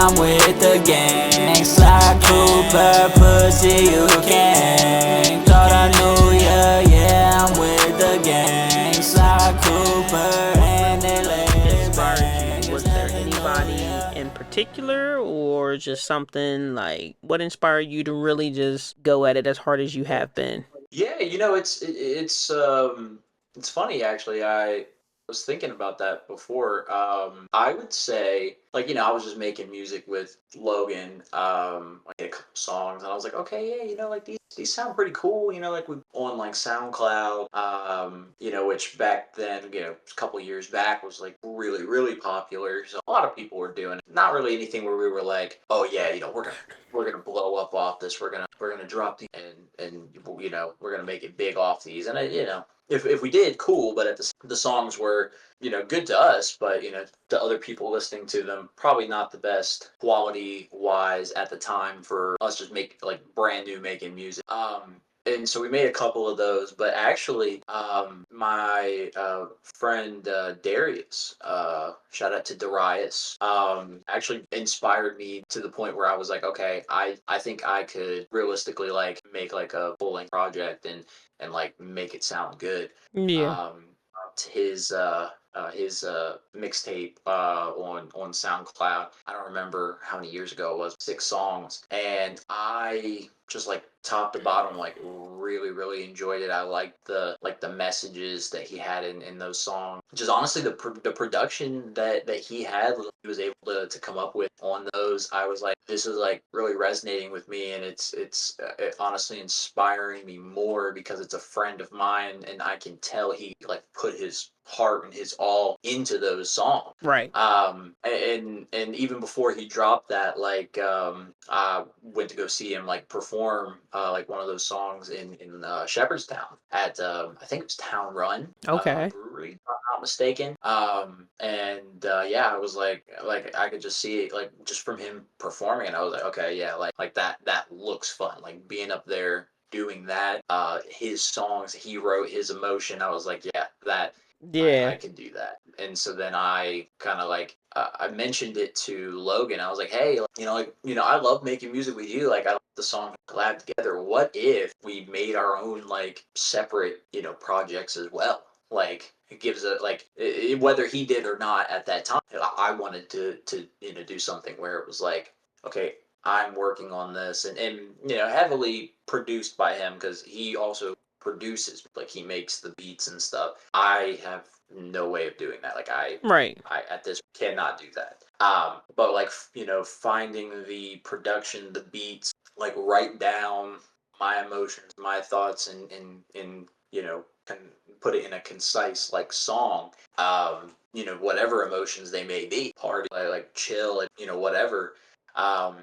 I'm with the gang. Sly Cooper, pussy, you can. Thought I knew ya, yeah, I'm with the gang. Sly Cooper, and they let it Inspired bang. you? Was There's there nothing anybody over in particular, or just something like what inspired you to really just go at it as hard as you have been? Yeah, it's funny actually. I was thinking about that before. I would say like I was just making music with Logan, like a couple songs, and I was like, okay, yeah, like these sound pretty cool. Like we on like SoundCloud, which back then, a couple years back was like really really popular. So a lot of people were doing it. Not really anything where we were like, oh yeah, we're gonna blow up off this. We're gonna drop these and we're gonna make it big off these. And if we did, cool. But the songs were good to us, but to other people listening to them, probably not the best quality wise at the time for us just make like brand new making music. And so we made a couple of those, but actually, my friend Darius, shout out to Darius, actually inspired me to the point where I was like, okay, I think I could realistically like make like a full length project and like make it sound good. Yeah. Um, to his mixtape on SoundCloud. I don't remember how many years ago it was, 6 songs, and I just like top to bottom like really really enjoyed it. I liked the messages that he had in those songs. Just honestly the production that he had, he was able to come up with on those. I was like, this is like really resonating with me, and it's honestly inspiring me more because it's a friend of mine, and I can tell he like put his heart and his all into those songs. Right. And even before he dropped that, like I went to go see him like perform like one of those songs in Shepherdstown at I think it was Town Run Okay. brewery, if I'm not mistaken. And yeah, I was like I could just see it like just from him performing, and I was like, okay, yeah, like that looks fun. Like being up there doing that, his songs he wrote, his emotion. I was like, yeah, that I Yeah. can do that. And so then I kind of like I mentioned it to Logan. I was like, hey, I love making music with you. Like I love the song Glad Together. What if we made our own like separate projects as well? Like it gives a like whether he did or not at that time. I wanted to do something where it was like, okay, I'm working on this, and heavily produced by him because he also produces, like he makes the beats and stuff. I have no way of doing that. Like Right. I at this cannot do that. But like finding the production, the beats, like write down my emotions, my thoughts, and can put it in a concise like song. Whatever emotions they may be, party, like chill, and whatever. Um,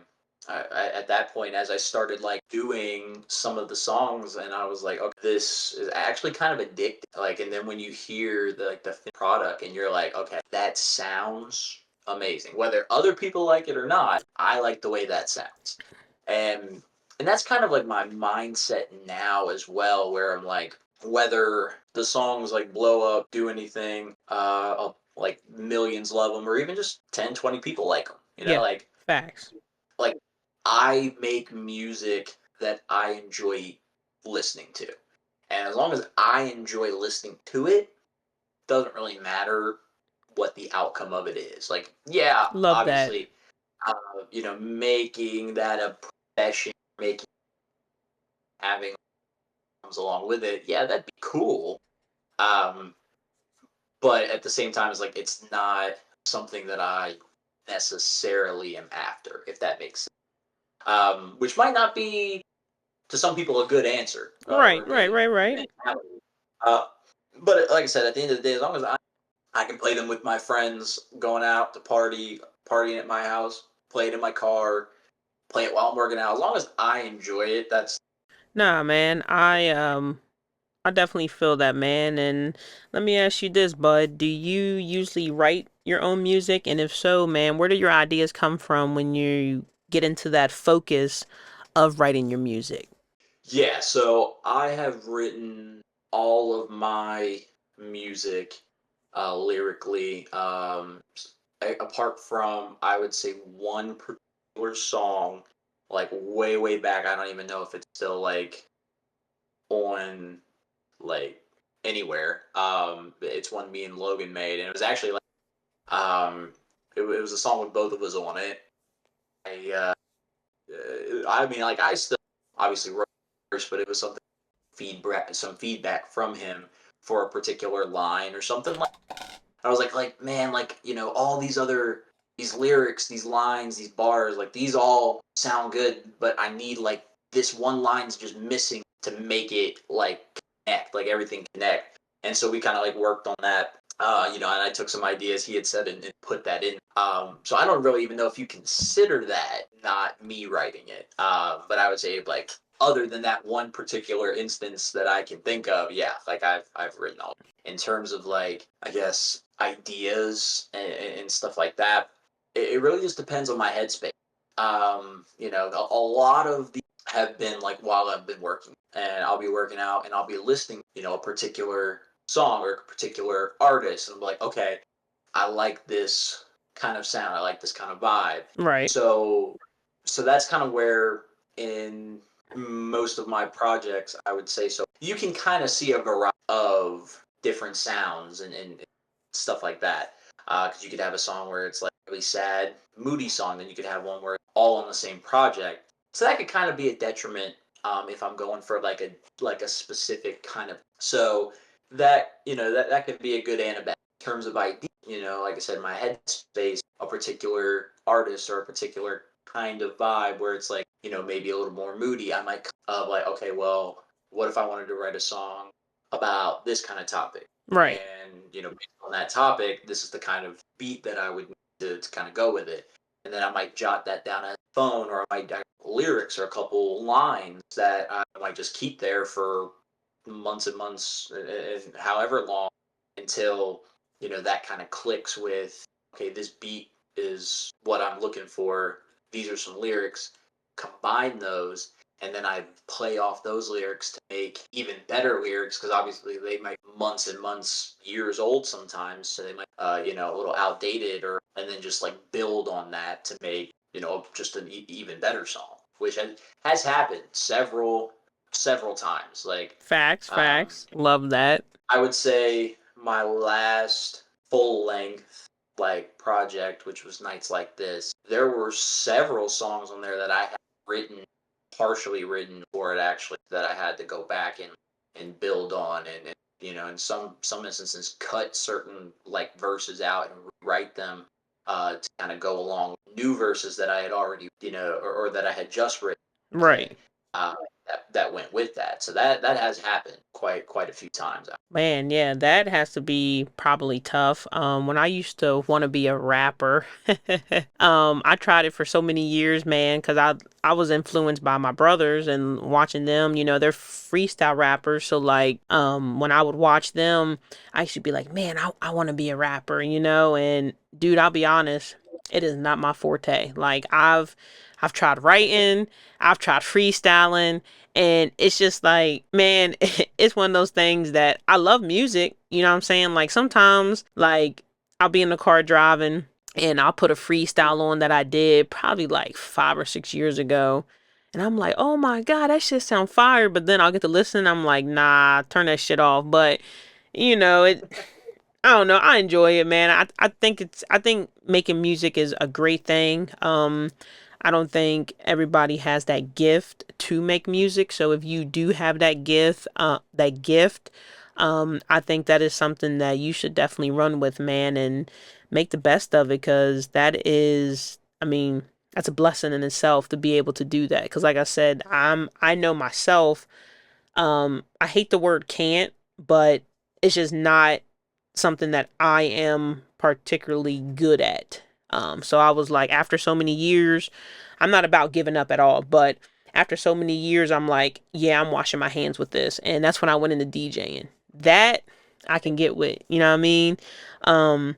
at that point, as I started like doing some of the songs, and I was like, okay, this is actually kind of addictive. Like, and then when you hear the product, and you're like, okay, that sounds amazing. Whether other people like it or not, I like the way that sounds, and that's kind of like my mindset now as well, where I'm like, whether the songs like blow up, do anything, like millions love them, or even just 10, 20 people like them. Yeah. Like Facts. like I make music that I enjoy listening to. And as long as I enjoy listening to it, doesn't really matter what the outcome of it is. Like, yeah, Love that. obviously, making that a profession, making having comes along with it, yeah, that'd be cool. Um, but at the same time, it's like it's not something that I necessarily am after, if that makes sense. Which might not be to some people a good answer or Right. a Right. good Right. Right. mentality. Uh, but like I said, at the end of the day, as long as I can play them with my friends, going out to partying at my house, play it in my car, play it while I'm working out. As long as I enjoy it, that's Nah, man. I definitely feel that, man. And let me ask you this, bud. Do you usually write your own music? And if so, man, where do your ideas come from when you get into that focus of writing your music? yeah. So I have written all of my music lyrically. apart from, I would say, one particular song, like way back. I don't even know if it's still like on like anywhere. It's one me and Logan made, and it was actually like it was a song with both of us on it. I I mean, like I still obviously wrote first, but it was some feedback from him for a particular line or something like. I was like man, like all these lyrics, these lines, these bars, like these all sound good, but I need like this one line's just missing to make it like connect, like everything connect. And so we kind of like worked on that. And I took some ideas he had said and put that in. So I don't really even know if you consider that not me writing it. But I would say like other than that one particular instance that I can think of, yeah, like I've written all in terms of like I guess ideas and stuff like that. It really just depends on my headspace. A lot of these have been like while I've been working, and I'll be working out and I'll be listening, a particular song or a particular artist, and I'm like, okay, I like this kind of sound, I like this kind of vibe. Right. So that's kind of where in most of my projects I would say so. You can kind of see a variety of different sounds and stuff like that. Because you could have a song where it's like really sad, moody song, then you could have one where it's all on the same project. So that could kind of be a detriment if I'm going for like a specific kind of. So that that could be a good and a bad in terms of idea. Like I said, my headspace, a particular artist or a particular kind of vibe where it's like maybe a little more moody. I might like okay, well, what if I wanted to write a song about this kind of topic? Right. And based on that topic, this is the kind of beat that I would need to kind of go with it. And then I might jot that down on a phone, or I might down lyrics or a couple lines that I might just keep there for months and months and however long until that kind of clicks with okay, this beat is what I'm looking for. These are some lyrics. Combine those, and then I play off those lyrics to make even better lyrics because obviously they might be months and months, years old sometimes, so they might a little outdated, or and then just like build on that to make just an even better song, which has happened several times. Like Facts. Love that. I would say my last full length like project, which was Nights Like This, there were several songs on there that I had written, partially written for it actually, that I had to go back and build on and in some instances cut certain like verses out and rewrite them to kind of go along with new verses that I had already or that I had just written. Right. Uh, that went with that. So that has happened quite a few times. Man, yeah, that has to be probably tough. When I used to want to be a rapper, I tried it for so many years, man, because I was influenced by my brothers and watching them. They're freestyle rappers, so like, when I would watch them, I used to be like, man, I want to be a rapper, And dude, I'll be honest, it is not my forte. Like I've tried writing, I've tried freestyling, and it's just like, man, it's one of those things that I love music. You know what I'm saying? Like sometimes, like I'll be in the car driving and I'll put a freestyle on that I did probably like 5 or 6 years ago. And I'm like, oh my God, that shit sound fire. But then I'll get to listen. I'm like, nah, turn that shit off. But, it, I don't know. I enjoy it, man. I think making music is a great thing. I don't think everybody has that gift to make music. So if you do have that gift, I think that is something that you should definitely run with, man, and make the best of it because that is, I mean, that's a blessing in itself to be able to do that. Because like I said, I know myself. I hate the word can't, but it's just not something that I am particularly good at. So I was like, after so many years, I'm not about giving up at all, but after so many years, I'm like, yeah, I'm washing my hands with this. And that's when I went into DJing. That I can get with, you know what I mean? Um,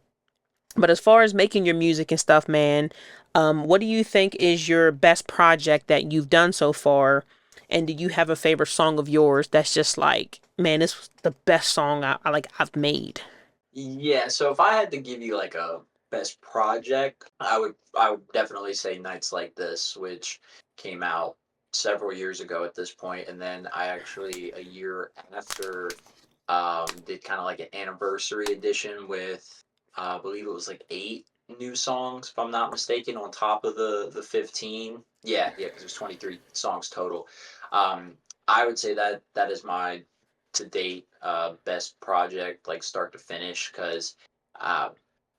but as far as making your music and stuff, man, what do you think is your best project that you've done so far? And do you have a favorite song of yours that's just like, man, this was the best song I've made? Yeah, so if I had to give you like best project, I would definitely say Nights Like This, which came out several years ago at this point, and then I actually a year after did kind of like an anniversary edition with I believe it was like 8 new songs, if I'm not mistaken, on top of the 15. Yeah, because it was 23 songs total. Um, I would say that that is my to date best project, like start to finish, because uh,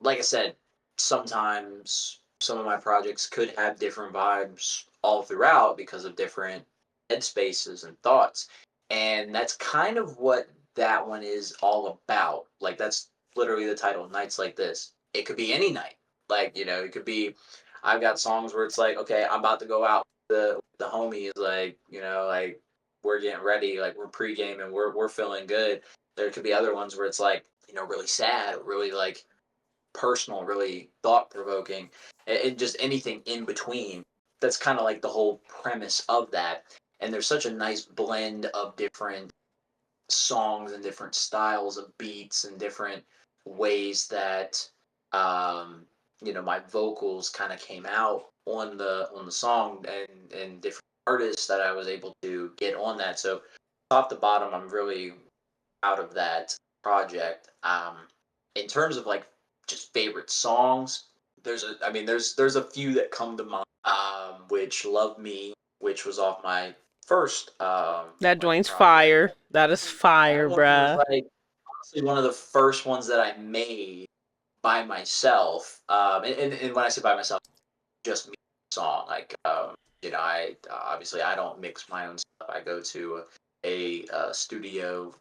like I said, sometimes some of my projects could have different vibes all throughout because of different headspaces and thoughts. And that's kind of what that one is all about. Like that's literally the title, Nights Like This. It could be any night. Like, it could be I've got songs where it's like, okay, I'm about to go out with the homies, like, like we're getting ready, like we're pre-gaming, we're feeling good. There could be other ones where it's like, really sad, really like personal, really thought provoking, and just anything in between. That's kind of like the whole premise of that. And there's such a nice blend of different songs and different styles of beats and different ways that my vocals kind of came out on the song, and different artists that I was able to get on that. So top to bottom, I'm really out of that project. In terms of like just favorite songs, there's a few that come to mind. Which Love Me, which was off my first That like joint's project. fire. That is fire, That one was bruh. like honestly one of the first ones that I made by myself. And when I say by myself, just me song. Like, I obviously I don't mix my own stuff. I go to a studio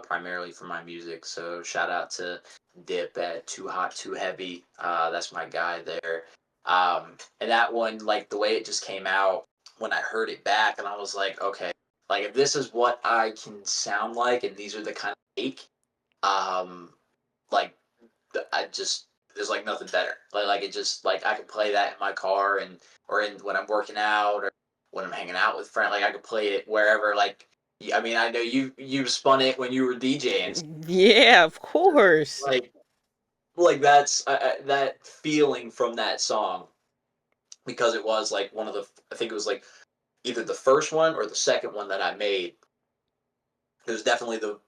primarily for my music. So shout out to Dip at Too Hot Too Heavy. That's my guy there. And that one, like the way it just came out when I heard it back, and I was like, okay, like if this is what I can sound like, and these are the kind of take, um, like I just there's like nothing better. Like it just like I could play that in my car and or in when I'm working out or when I'm hanging out with friends. Like I could play it wherever. Like I mean, I know you spun it when you were DJing. Yeah, of course. Like like that's that feeling from that song, because it was like one of the I think it was like either the first one or the second one that I made. It was definitely the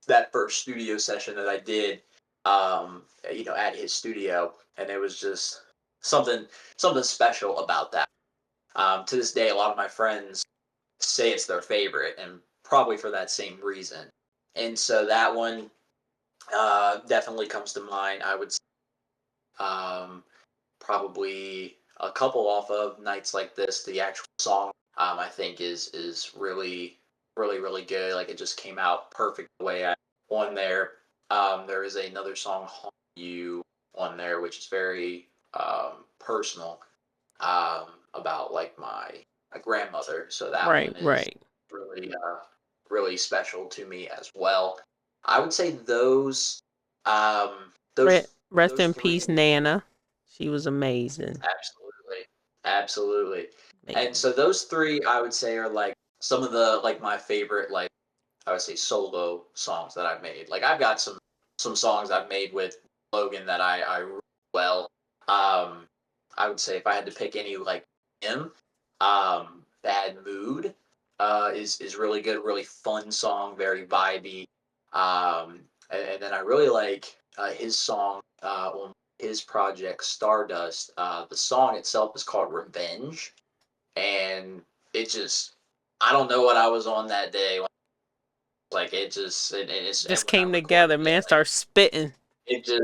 that first studio session that I did, at his studio, and it was just something something special about that. To this day, a lot of my friends say it's their favorite, and probably for that same reason. And so that one definitely comes to mind. I would say, probably a couple off of Nights Like This. The actual song, I think, is really really good. Like it just came out perfect the way I on there. There is another song, Haunt You, on there, which is very personal, about like my grandmother. So that Right, one is right. really really special to me as well. I would say those Rest those in three. peace, Nana. She was amazing. Absolutely. Absolutely. And Man. so those three I would say are like some of the like my favorite, like I would say solo songs that I've made. Like I've got some songs I've made with Logan that I really well. Um I would say if I had to pick any, like him, Bad Mood is really good, really fun song, very vibey. And then I really like his song on his project Stardust. The song itself is called Revenge, and it just I don't know what I was on that day. Like it just it's and Just when I came together, recorded it, man. like Start spitting. it just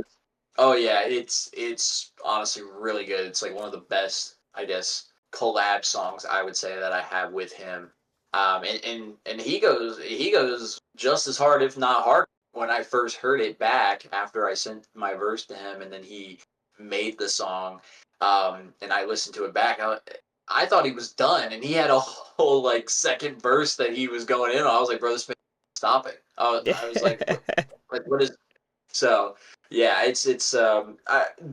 oh yeah, it's honestly really good. It's like one of the best, I guess, collab songs I would say that I have with him. And he goes just as hard, if not harder, when I first heard it back after I sent my verse to him, and then he made the song. And I listened to it back. I thought he was done, and he had a whole like second verse that he was going in on. I was like, bro, this man, stop it. I was like, what is so yeah,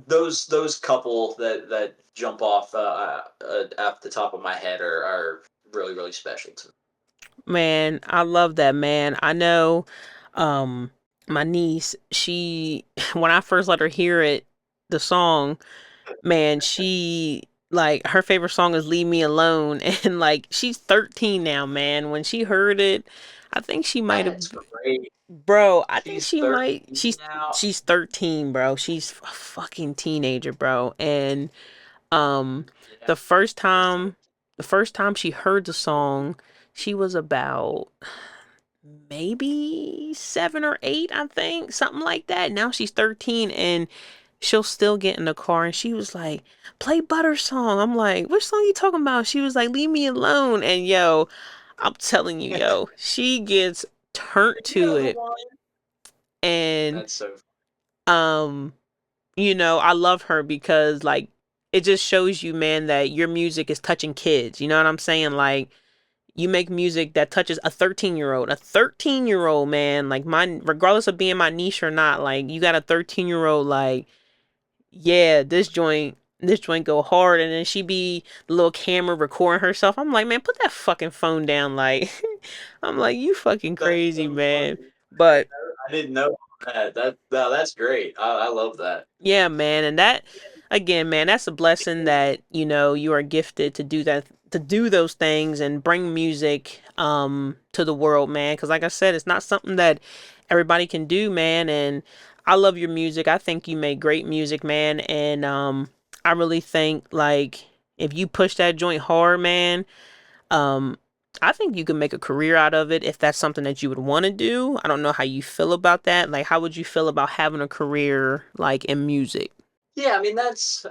those couple that jump off the top of my head are really really special to me. Man, I love that, man. I know um my niece, she when I first let her hear it, the song, man, she like her favorite song is "Leave Me Alone," and like she's 13 now, man. When she heard it, I think she might have, That's great. bro. I think She's she might. 13 now. She's 13, bro. She's a fucking teenager, bro. And um, Yeah, the first that's so. time, the first time she heard the song, she was about maybe 7 or 8, I think, something like that. Now she's 13, and she'll still get in the car, and she was like, "Play Butter Song." I'm like, "Which song you talking about?" She was like, "Leave Me Alone." And yo, I'm telling you, yo, she gets turned to You're the it. one. And That's so. um I love her because like it just shows you, man, that your music is touching kids. You know what I'm saying? Like you make music that touches a 13-year-old. A 13-year-old, man, like mine, regardless of being my niche or not, like you got a 13-year-old, like, yeah, this joint go hard, and then she be the little camera recording herself. I'm like, man, put that fucking phone down. Like, I'm like, you fucking That's crazy, so man. funny. But I didn't know that. That no, that's great. I love that. yeah, man, and that again, man, that's a blessing that, you are gifted to do that, to do those things and bring music to the world, man, cuz like I said, it's not something that everybody can do, man, and I love your music. I think you make great music, man, and I really think like if you push that joint hard, man, um I think you can make a career out of it if that's something that you would want to do. I don't know how you feel about that. Like, how would you feel about having a career like in music? Yeah, I mean that's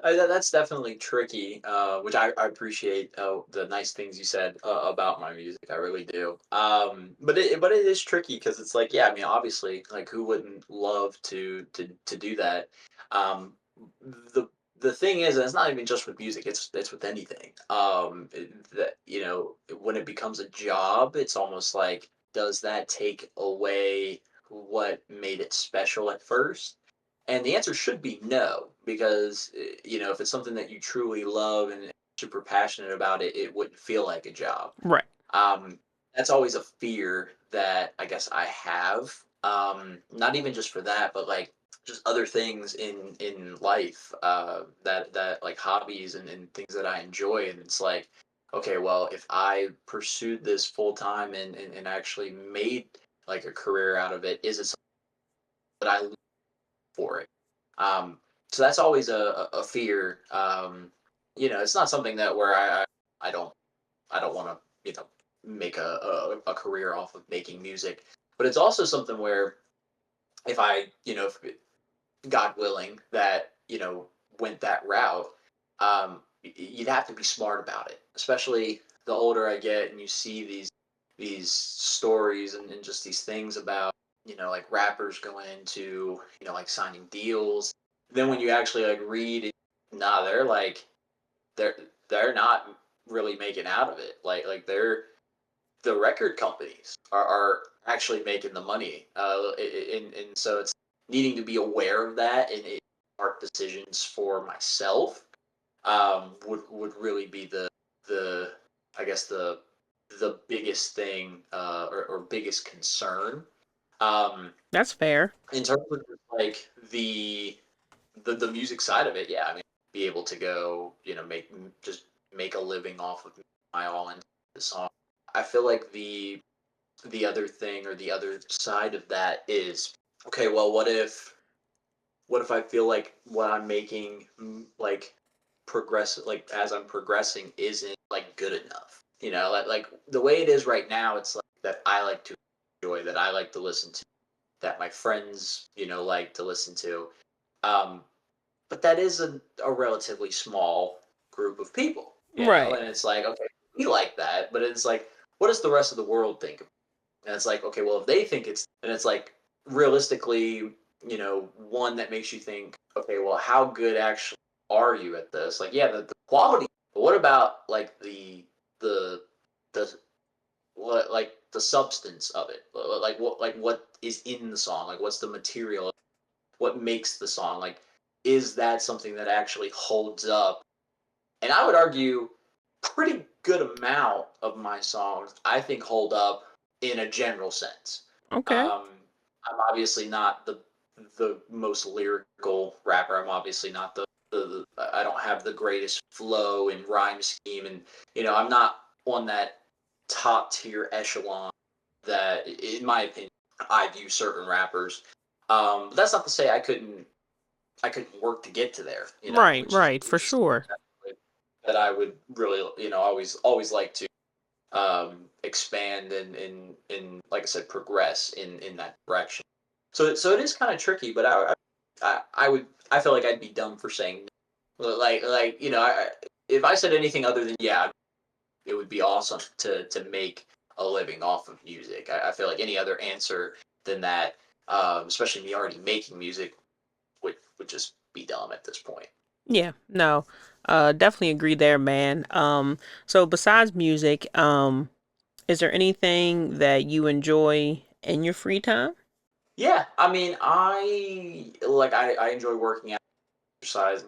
definitely tricky, which I appreciate the nice things you said about my music. I really do. But it is tricky because it's like, yeah, I mean, obviously, like who wouldn't love to do that? Um, the the thing is, and it's not even just with music. It's with anything. That when it becomes a job, it's almost like, does that take away what made it special at first? And the answer should be no, because if it's something that you truly love and super passionate about it, it wouldn't feel like a job. Right. Um, that's always a fear that I guess I have. Not even just for that, but like just other things in life, that like hobbies and things that I enjoy. And it's like, okay, well, if I pursued this full time and actually made like a career out of it, is it something that I for it? Um, so that's always a fear. It's not something that where I don't want to make a career off of making music, but it's also something where if I if God willing that went that route, you'd have to be smart about it, especially the older I get and you see these stories and just these things about like rappers going into like signing deals. Then when you actually like read it, nah, they're they're not really making out of it. They're the record companies are actually making the money, and so it's needing to be aware of that and smart decisions for myself would really be the I guess the biggest thing, or biggest concern, um, That's fair. in terms of like the music side of it. Yeah, I mean, be able to go, just make a living off of my all into the song. I feel like the other thing or the other side of that is, okay, well, what if I feel like what I'm making, like like as I'm progressing, isn't like good enough? Like the way it is right now, it's like that I like to enjoy, that I like to listen to, that my friends like to listen to. Um, but that is a relatively small group of people, Right. and it's like, okay, we like that, but it's like, what does the rest of the world think? And it's like, okay, well, if they think and it's like, realistically, one that makes you think, okay, well, how good actually are you at this? Like, yeah, the quality, but what about like the, the, what, like the substance of it? Like what is in the song? Like, what's the material? What makes the song? Like, is that something that actually holds up? And I would argue pretty good amount of my songs I think hold up in a general sense. Okay. Um, I'm obviously not the most lyrical rapper. I'm obviously not I don't have the greatest flow and rhyme scheme, and I'm not on that top tier echelon that, in my opinion, I view certain rappers. But that's not to say I couldn't work to get to there, Right, which is right, for which is sure. that I would really, always like to expand and like I said, progress in that direction. So it is kind of tricky, but I feel like I'd be dumb for saying no. Like if I said anything other than yeah, it would be awesome to make a living off of music. I feel like any other answer than that, especially me already making music, would just be dumb at this point. Yeah, no. Definitely agree there, man. So besides music, is there anything that you enjoy in your free time? Yeah, I mean, I enjoy working out, exercising,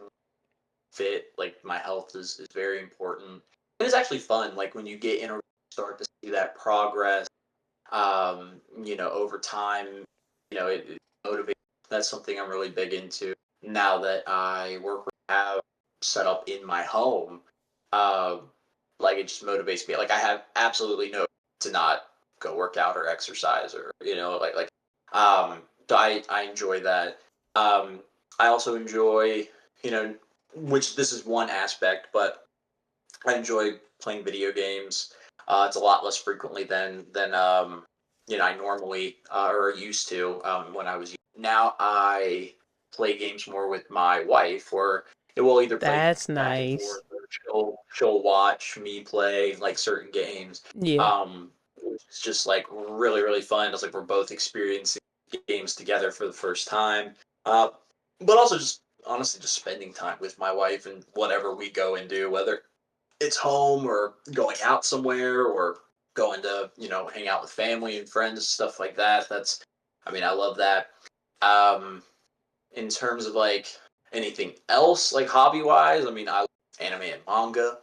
fit. Like my health is very important. And it's actually fun. Like when you get in or start to see that progress, over time, it motivates. That's something I'm really big into now that I work with have set up in my home. Um, like it just motivates me. Like I have absolutely no to not go work out or exercise or so I enjoy that. Um, I also enjoy, you know, which this is one aspect, but I enjoy playing video games. It's a lot less frequently than I normally or used to when I was. Now I play games more with my wife, or it will either play That's back and nice. forth, or she'll watch me play like certain games. Yeah, Which is just like really really fun. It's like we're both experiencing games together for the first time. Uh, but also just honestly just spending time with my wife and whatever we go and do, whether it's home or going out somewhere or going to hang out with family and friends, stuff like that. I mean, I love that. um in terms of like anything else, like hobby wise, I mean, I love anime and manga.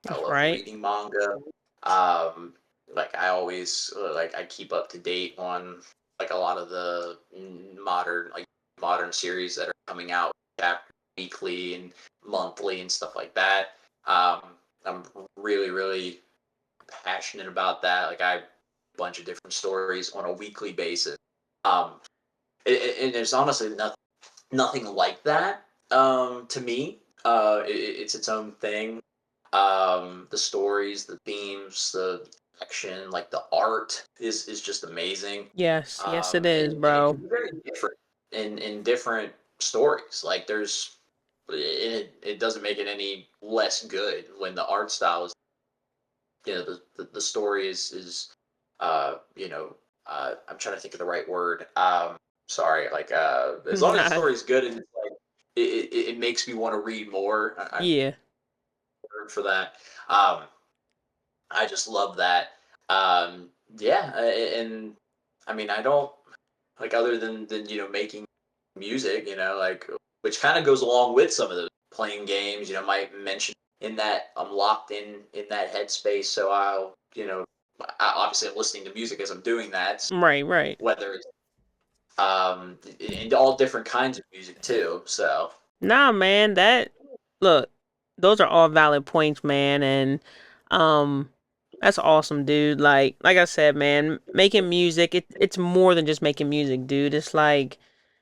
I that's love right. reading manga. um like I always like I keep up to date on like a lot of the modern series that are coming out weekly and monthly and stuff like that. um I'm really really passionate about that. Like I have a bunch of different stories on a weekly basis. um and there's honestly nothing like that to me. It's its own thing. The stories, the themes, the action, like the art is just amazing. Yes, yes, it is, And it can bro. be very different in different stories. Like it doesn't make it any less good when the art style is, the story is you know I'm trying to think of the right word. Sorry, like as long as the Nah, story is good and it's like it makes me want to read more. I'm yeah, word for that. um I just love that. Yeah, and I mean, I don't like, other than making music, like, which kind of goes along with some of the playing games. Might mention in that I'm locked in that headspace, so obviously I'm listening to music as I'm doing that. right, right. Whether it's and all different kinds of music too. So Nah, man, that look, those are all valid points, man, and um that's awesome, dude. Like I said, man, making music, it's more than just making music, dude. It's like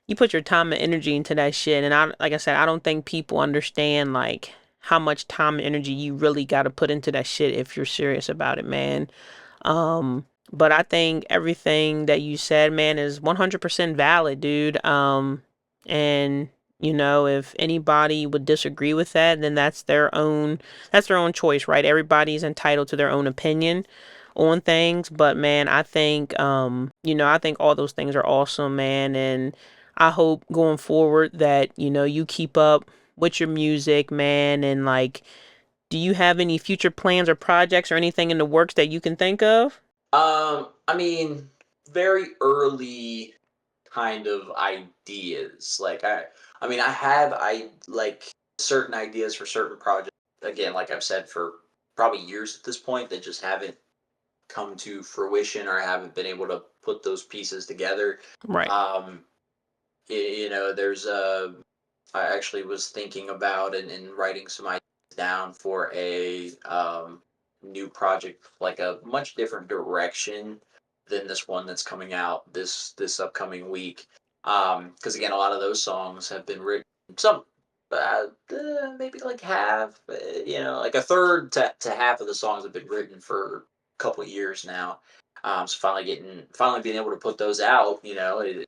you put your time and energy into that shit, and I like I said, I don't think people understand like how much time and energy you really got to put into that shit if you're serious about it, man. But I think everything that you said, man, is 100% valid, dude. And if anybody would disagree with that, then that's their own choice, right? Everybody's entitled to their own opinion on things, but man, I think all those things are awesome, man, and I hope going forward that, you keep up with your music, man, and like do you have any future plans or projects or anything in the works that you can think of? I mean, very early kind of ideas. Like I mean, I like certain ideas for certain projects. Again, like I've said, for probably years at this point, that just haven't come to fruition, or I haven't been able to put those pieces together. Right. Um, you know, there's I actually was thinking about and writing some ideas down for a new project, like a much different direction than this one that's coming out this upcoming week. Because again, a lot of those songs have been written. Some maybe like half, you know, like a third to half of the songs have been written for a couple of years now. So finally being able to put those out, you know, it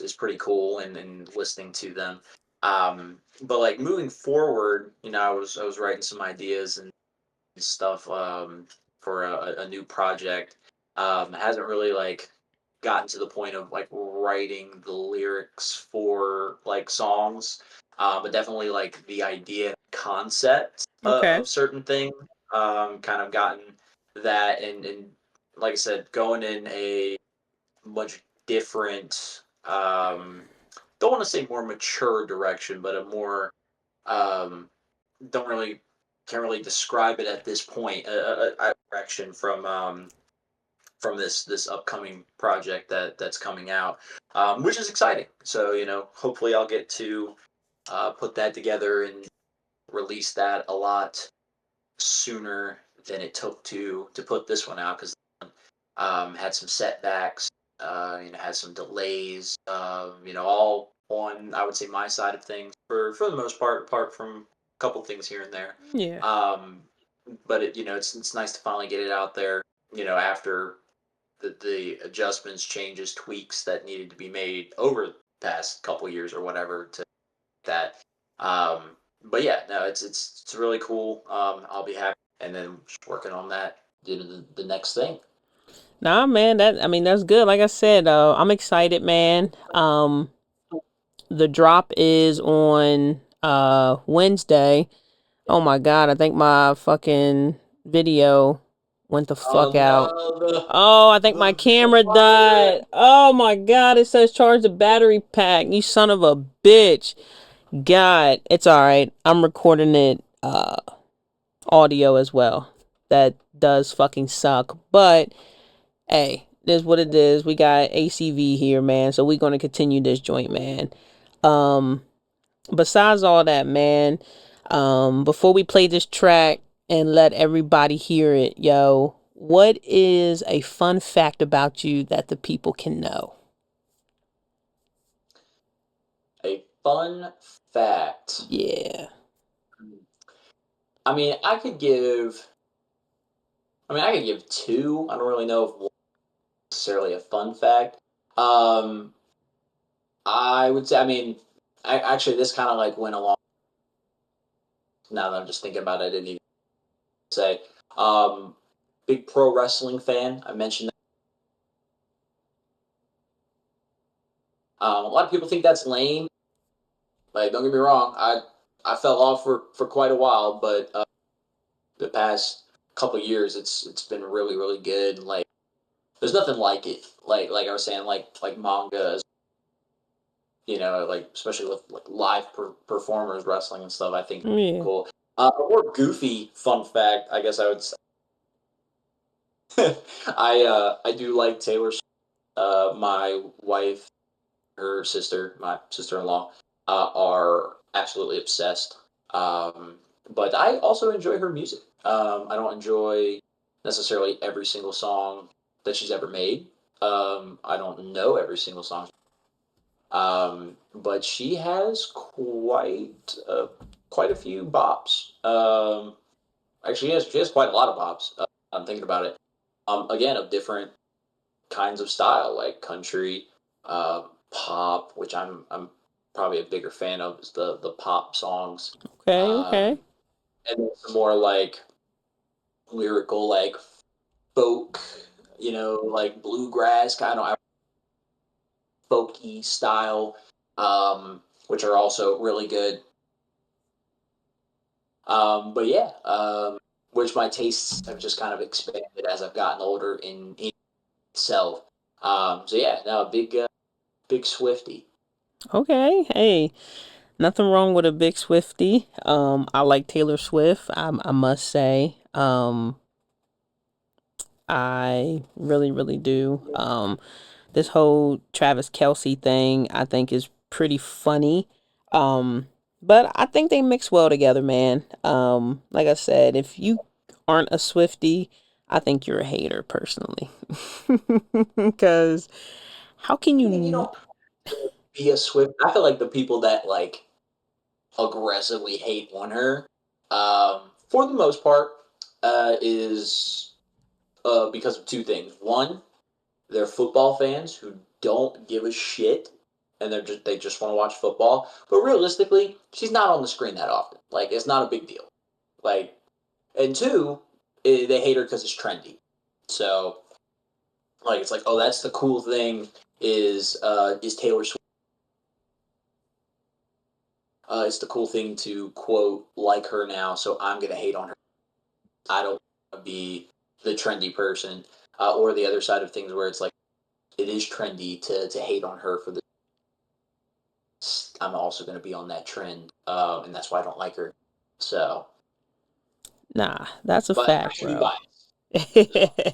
is pretty cool, and listening to them. But like moving forward, you know, I was writing some ideas and stuff for a new project. It hasn't really like gotten to the point of like writing the lyrics for like songs, but definitely like the idea and concept Okay. of certain things. Kind of gotten that, and like I said, going in a much different. Don't want to say more mature direction, but a more um, don't really can't really describe it at this point. A direction from this upcoming project that's coming out, which is exciting. So you know, hopefully, I'll get to put that together and release that a lot sooner than it took to put this one out, because had some setbacks, you know, had some delays, you know, all on, I would say, my side of things for the most part, apart from a couple things here and there. Yeah. Um, but you know, it's nice to finally get it out there. You know, after the adjustments, changes, tweaks that needed to be made over the past couple years or whatever to that. Um, but yeah, no, it's really cool. I'll be happy, and then just working on that, you know, the next thing. Nah, man, that I mean that's good. Like I said, I'm excited, man. The drop is on Wednesday. Oh my god, I think my fucking video went the fuck Oh out. no, Oh, I think my the camera fire. died. Oh my god, it says charge the battery pack. You son of a bitch. God, it's all right. I'm recording it audio as well. That does fucking suck, but hey, it is what it is. We got ACV here, man. So we're gonna continue this joint, man. Um, Besides all that, man, before we play this track and let everybody hear it, yo, what is a fun fact about you that the people can know? A fun fact. Yeah. I mean, I could give. I mean, I could give two. I don't really know if one is necessarily a fun fact. Um, I would say. I mean, actually this kind of like went along. Now that I'm just thinking about it, I didn't even say. Um, Big pro wrestling fan. I mentioned that. A lot of people think that's lame. Like, don't get me wrong. I fell off for quite a while, but the past couple years, it's been really good. Like, there's nothing like it. Like I was saying, like manga, you know, like especially with like live performers wrestling and stuff. I think Yeah. cool. A more goofy fun fact, I guess I would say. I do like Taylor. My wife, her sister, my sister-in-law, are absolutely obsessed. But I also enjoy her music. I don't enjoy necessarily every single song that she's ever made. I don't know every single song, but she has quite a few bops. Actually, she has quite a lot of bops. I'm thinking about it. Again, of different kinds of style, like country, pop, which I'm probably a bigger fan of, is the pop songs, Okay. Okay. um, and then some more like lyrical, like folk, you know, like bluegrass kind of folky style, which are also really good. But yeah, which my tastes have just kind of expanded as I've gotten older in itself. So yeah, now a big Swifty. Okay. Hey, nothing wrong with a big Swifty. I like Taylor Swift. I must say. I really, really do. This whole Travis Kelsey thing, I think, is pretty funny. Um, but I think they mix well together, man. Like I said, if you aren't a Swifty, I think you're a hater personally. Because how can I mean, you you? don't be a Swift. I feel like the people that like aggressively hate on her, for the most part, is because of two things. One, they're football fans who don't give a shit, and they just want to watch football. But realistically, she's not on the screen that often. Like it's not a big deal. Like, and two, they hate her because it's trendy. So like it's like, oh, that's the cool thing is Taylor Swift. It's the cool thing to quote like her now, so I'm gonna hate on her. I don't want to be the trendy person, or the other side of things where it's like it is trendy to hate on her for the. I'm also going to be on that trend, and that's why I don't like her. So, Nah, that's a but I fact, can be bro. biased. So,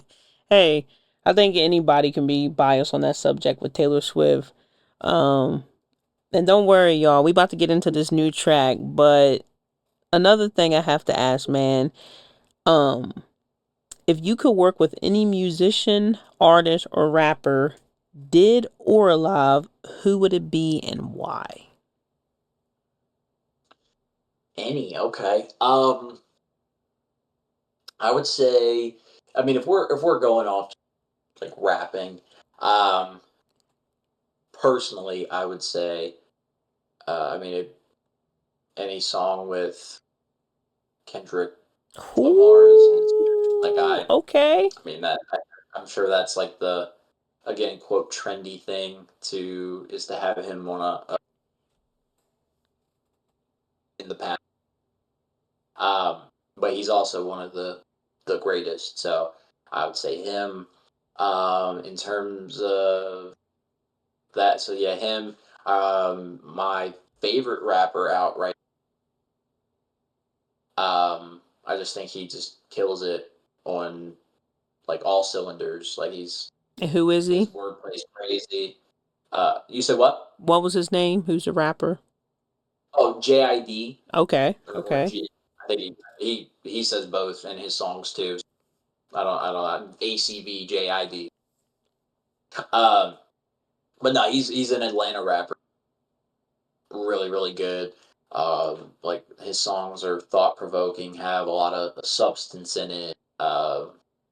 Hey, I think anybody can be biased on that subject with Taylor Swift. Um, and don't worry, y'all. We about to get into this new track, but another thing I have to ask, man. Um, if you could work with any musician, artist, or rapper, dead or alive, who would it be and why? any okay. I would say, I mean, if we're going off like rapping, um, personally, I would say, I mean, any song with Kendrick Lamar is like Ooh, okay. I mean I'm sure that's like the again quote trendy thing to is to have him on a in the past. But he's also one of the greatest. So I would say him. In terms of that, so yeah, him. My favorite rapper out right. I just think he just kills it on like all cylinders. Like And who is his he? wordplay's crazy. You said what? What was his name? Who's the rapper? Oh, JID Okay, or okay. G. I think he says both in his songs too. I don't know. ACV JID. Um, but no, he's an Atlanta rapper. Really, really good. Like his songs are thought provoking, have a lot of substance in it.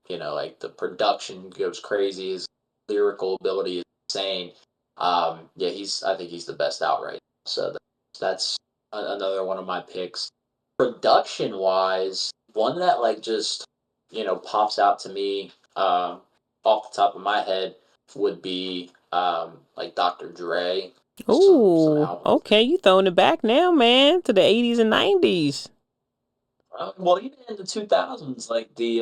Like the production goes crazy. His lyrical ability is insane. Yeah, I think he's the best outright. So that's another one of my picks. Production wise, one that like just pops out to me off the top of my head would be like Dr. Dre. Some Ooh, albums. okay. You throwing it back now, man, to the 80s and 90s. Well, even in the 2000s, like the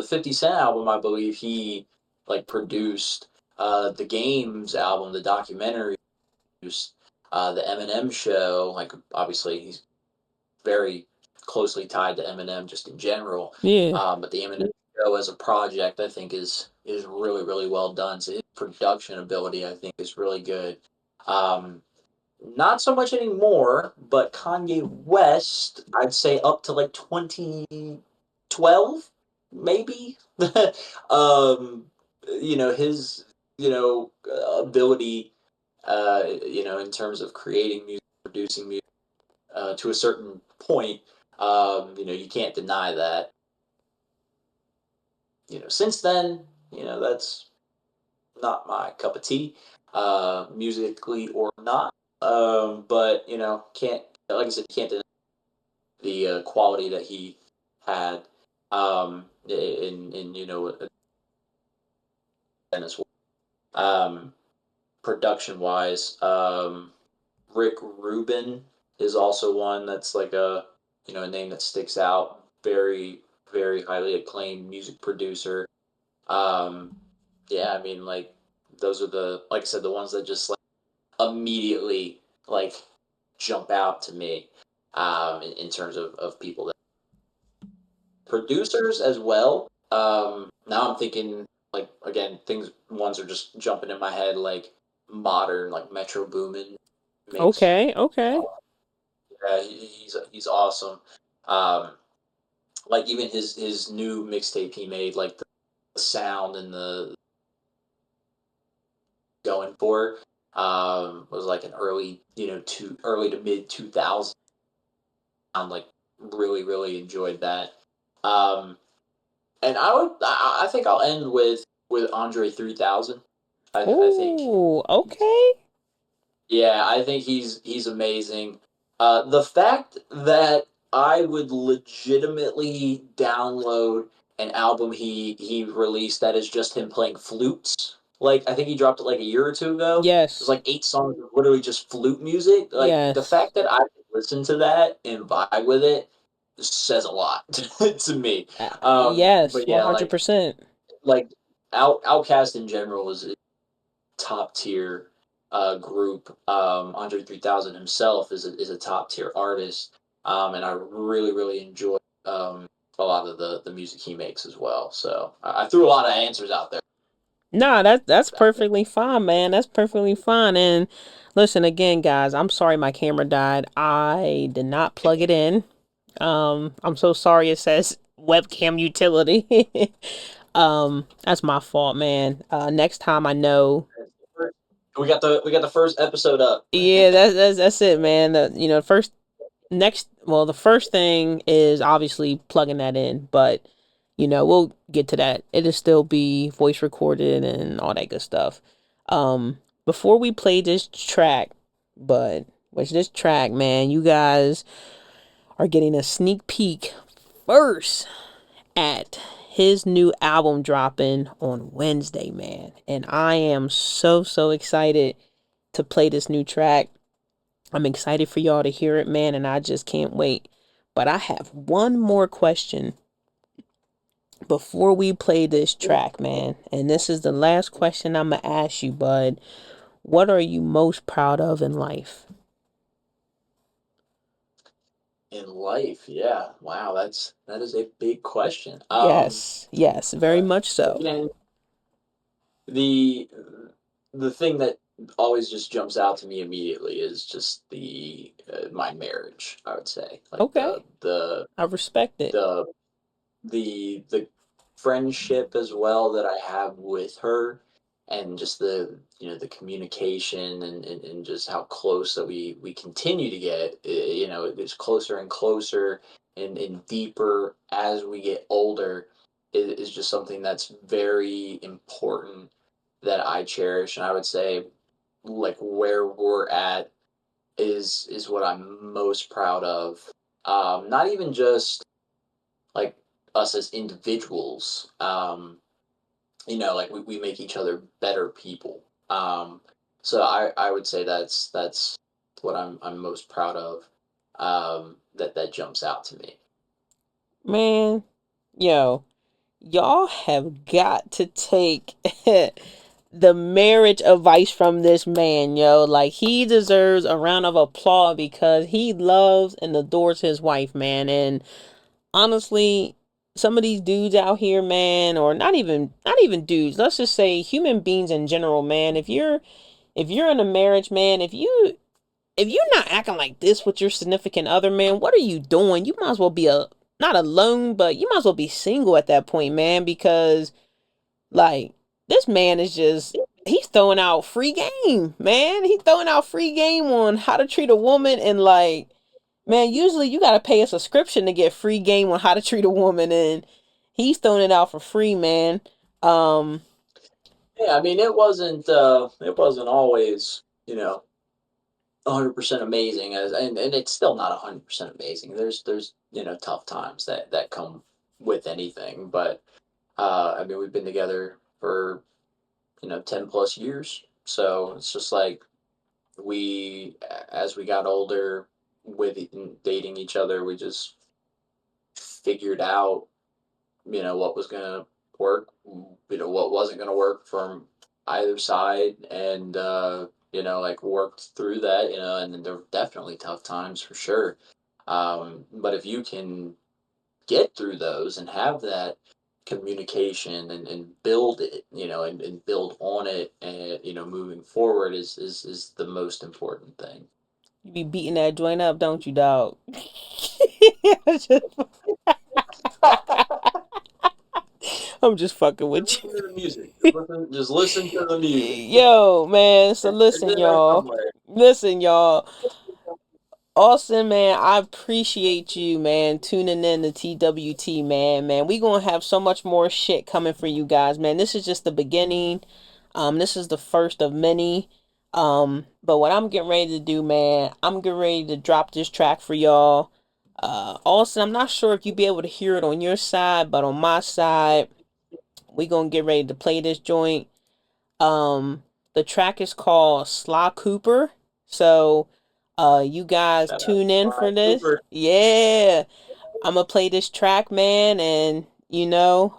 50 Cent album, I believe he like produced the Games album, the documentary, produced the Eminem show. Like obviously he's very closely tied to Eminem just in general. Yeah. But the Eminem show as a project, I think, is really really well done. So his production ability, I think, is really good. Um, Not so much anymore, but Kanye West, I'd say up to like 2012, maybe. um, his ability, in terms of creating music, producing music, to a certain point, you can't deny that. Since then, that's not my cup of tea, musically or not. But can't like I said, you can't deny the quality that he had in and as well. Production wise, Rick Rubin is also one that's like a name that sticks out. Very very highly acclaimed music producer. Um, yeah, I mean like those are the like I said the ones that just like immediately like jump out to me in terms of people that producers as well. Now I'm thinking like again things ones are just jumping in my head like modern like Metro Boomin makes. Okay, okay. Yeah, he's awesome. Um, like even his new mixtape he made, like the sound and the going for was like an early, to early to mid 2000s. Like really enjoyed that. Um, and I think I'll end with Andre 3000. I think Oh, he's okay. Yeah, I think he's amazing. The fact that I would legitimately download an album he released that is just him playing flutes. Like I think he dropped it like a year or two ago. There's Yes, like 8 songs of literally just flute music. Like the yes, fact that I could listen to that and vibe with it says a lot to me. yes, But one yeah, hundred percent. like Outcast in general is top tier group. Andre 3000 himself is a top tier artist, and I really enjoy a lot of the music he makes as well. So I threw a lot of answers out there. Nah, that's perfectly fine, man. That's perfectly fine. And listen again, guys. I'm sorry my camera died. I did not plug it in. I'm so sorry. It says webcam utility. That's my fault, man. Next time I know. We got the first episode up. Yeah, that's it, man. First the first thing is obviously plugging that in, but we'll get to that. It'll still be voice recorded and all that good stuff. Before we play this track, but which this track, man, you guys are getting a sneak peek first at his new album dropping on Wednesday, man. And I am so excited to play this new track. I'm excited for y'all to hear it, man, and I just can't wait. But I have one more question before we play this track, man. And this is the last question I'm going to ask you, bud. What are you most proud of in life? In life, yeah. Wow, that is a big question. Yes, very much so. Again, the the thing that always just jumps out to me immediately is just the my marriage. I would say like Okay, the I respect it. the the friendship as well that I have with her, and just the communication and just how close that we continue to get. It gets closer and closer and deeper as we get older. Is just something that's very important that I cherish, and I would say like where we're at is what I'm most proud of. Not even just like us as individuals. Like we make each other better people. So I would say that's what I'm most proud of. That jumps out to me. Man, yo, y'all have got to take the marriage advice from this man, yo. Like, he deserves a round of applause because he loves and adores his wife, man. And honestly, some of these dudes out here, man, or not even dudes, let's just say human beings in general, man. If you're in a marriage, man, if you're not acting like this with your significant other, man, what are you doing? You might as well be not alone, but you might as well be single at that point, man, because like this man is just he's throwing out free game, man. He's throwing out free game on how to treat a woman and like, man, usually you gotta pay a subscription to get free game on how to treat a woman, and he's throwing it out for free, man. Um, Yeah, I mean it wasn't always 100% amazing and it's still not 100% amazing. There's tough times that come with anything, but I mean we've been together for 10 plus years. So it's just like as we got older with dating each other, we just figured out, what was going to work, what wasn't going to work from either side. And, like worked through that, and there were definitely tough times for sure. But if you can get through those and have that communication and build it, and build on it, and moving forward is the most important thing. You be beating that joint up, don't you, dog? I'm just fucking Just with listen to the music. you. Just listen to the music. Yo, man. So It's listen, in there y'all. somewhere. Listen, y'all. Austin, man, I appreciate you, man, tuning in to TWT, man. Man, we gonna have so much more shit coming for you guys, man. This is just the beginning. This is the first of many. But what I'm getting ready to do, man, I'm getting ready to drop this track for y'all. Austin, I'm not sure if you'll be able to hear it on your side, but on my side, we gonna get ready to play this joint. The track is called Sly Cooper. So, you guys Shout out tune in Sly for this. Cooper. Yeah, I'm gonna play this track, man, and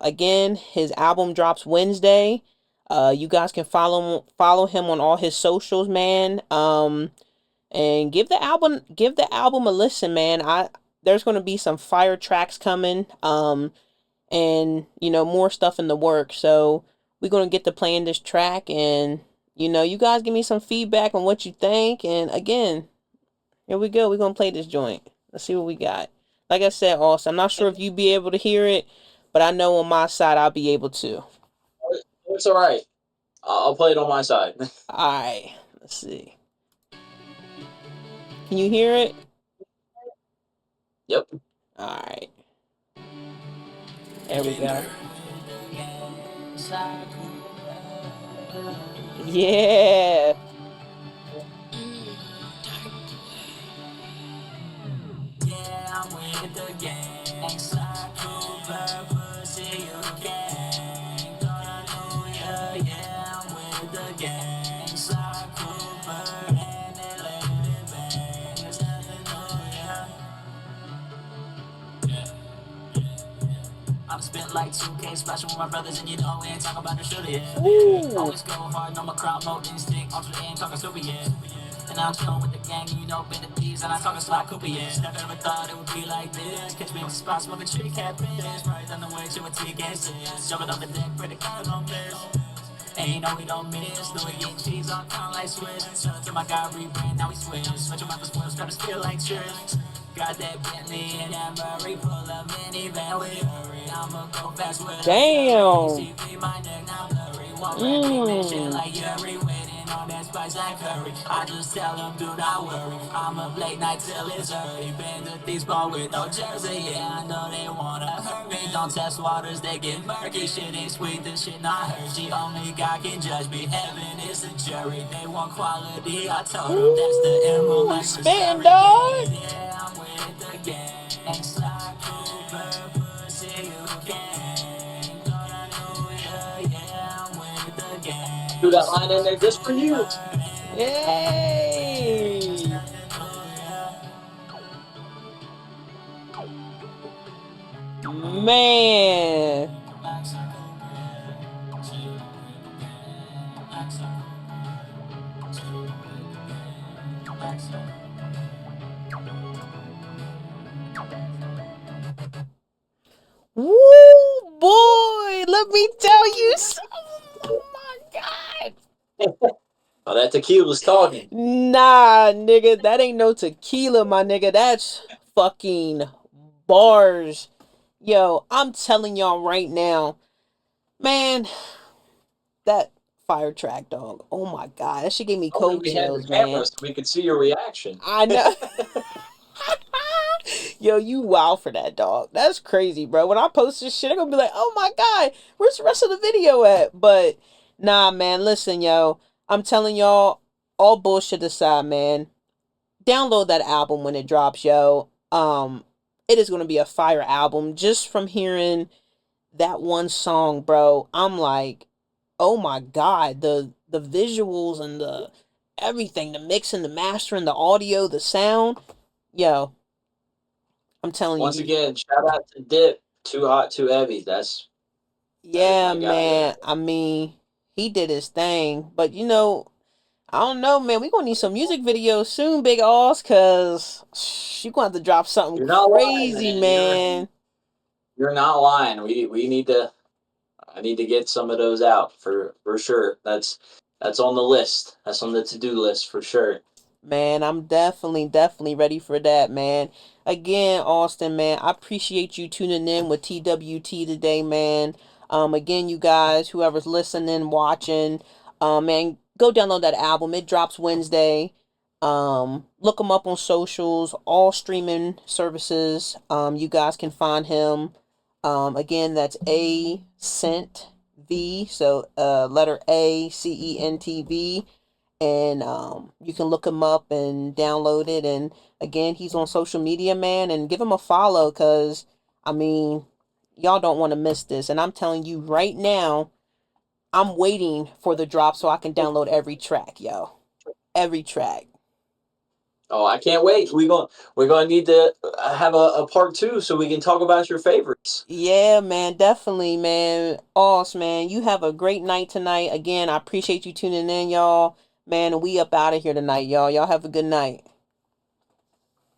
again, his album drops Wednesday. You guys can follow him on all his socials, man. And give the album a listen, man. There's gonna be some fire tracks coming. And more stuff in the work. So we're gonna get to playing this track, and you guys give me some feedback on what you think. And again, here we go. We're gonna play this joint. Let's see what we got. Like I said, also, I'm not sure if you be able to hear it, but I know on my side I'll be able to. It's all right. I'll play it on my side. All right. Let's see. Can you hear it? Yep. All right. There we go. Yeah. Yeah, I'm with the gang. Sly Cooper, pussy, you gang. Thought I knew ya, yeah, I'm with the gang. Sly Cooper, and they let it bang. There's nothing new, yeah. I'm spit like 2K, splashing with my brothers, and we ain't talking about the shooter, yeah. Ooh. Always go hard, no my crowd, mode instinct, ultra ain't talking super, yeah. And I'm chillin' with the gang, been the thieves, and I'm talking Sly Cooper, yeah. Never ever thought it would be like this. Catch me in the spot, smoking tree cat piss. Right on the way to a Teek and sis. Jumping off the deck, pretty cars on piss. And we don't miss. No, we get cheese on count like Swiss. Shout out to my guy, rebrand, now we switch. Switch him out the spoils, try to steal like chips. Got that Bentley and that Murray, pull up minivan with hurry. I'ma go fast with a Damn. flurry. CP, my neck now blurry. One recognition Mm. like Yuri, waiting on that spice like curry. I just tell him, do not worry. I'm up late night till it's early. Been to these ball with no jersey, yeah, I know they wanna hurt me. Don't test waters, they get murky. Shit ain't sweet, this shit not Hershey. Only God can judge me, heaven is a jury. They want quality, I told them that's the emerald Ooh, you like spitting, Missouri. dog. Yeah, I'm with the gang. Sly Cooper, pussy, you gang. Thought I knew ya, yeah, I'm with the Threw gang. that line in there Sly just for you. Cooper, Yay! Man. Woo, boy. Let me tell you something. Oh my God. Oh, that tequila's talking. Nah, nigga. That ain't no tequila, my nigga. That's fucking bars. Yo, I'm telling y'all right now, man, that fire track, dog. Oh my God. That shit gave me Told me cold we had the chills, man. camera so we could see your reaction. I know. Yo, you wow for that, dog. That's crazy, bro. When I post this shit, I'm gonna be like, oh my God, where's the rest of the video at? But nah, man, listen, yo. I'm telling y'all, all bullshit aside, man. Download that album when it drops, yo. It is gonna be a fire album. Just from hearing that one song, bro, I'm like, oh my God, the visuals and the everything, the mixing, the mastering, the audio, the sound. Yo, I'm telling Once you, again, shout out to Dip. Too hot, too heavy. That is yeah, my guy there. man. I mean, he did his thing, but I don't know, man. We gonna need some music videos soon, Big Oz, cause you gonna have to drop something You're not lying, crazy, man. You're man. you're not lying. We need to. I need to get some of those out for sure. That's on the list. That's on the to do list for sure. Man, I'm definitely ready for that, man. Again, Austin, man, I appreciate you tuning in with TWT today, man. Again, you guys, whoever's listening, watching, man, go download that album. It drops Wednesday. Look him up on socials, all streaming services. You guys can find him. Again, that's A Cent V, so letter ACENTV, and you can look him up and download it. And again, he's on social media, man, and give him a follow, because I mean, y'all don't want to miss this. And I'm telling you right now, I'm waiting for the drop so I can download every track, yo, every track. Oh, I can't wait. We're gonna need to have a part two so we can talk about your favorites. Yeah, man, definitely, man. Awesome, man. You have a great night tonight. Again, I appreciate you tuning in, y'all. Man, and we up out of here tonight, y'all. Y'all have a good night.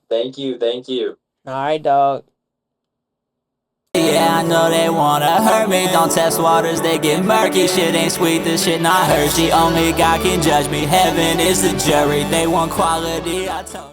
Thank you, thank you. All right, dog. Yeah, I know they wanna hurt me. Don't test waters, they get murky. Shit ain't sweet, this shit not Hershey. Only God can judge me. Heaven is the jury. They want quality, I told